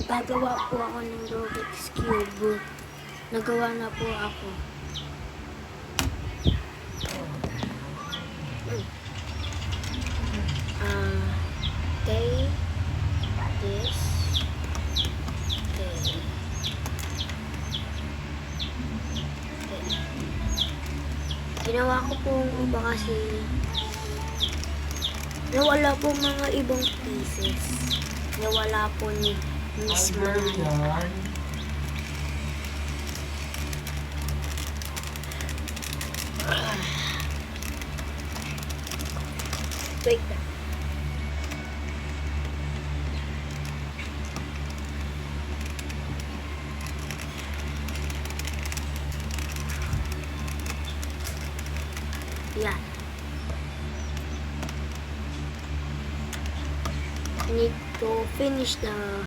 Gagawa po ako ng Rubik's Cube. Nagawa na po ako. Take this. Ginawa ko po iba kasi nawala po mga ibang pieces. Nawala po ni Miss Maya. Wait na. Yan. I need to finish the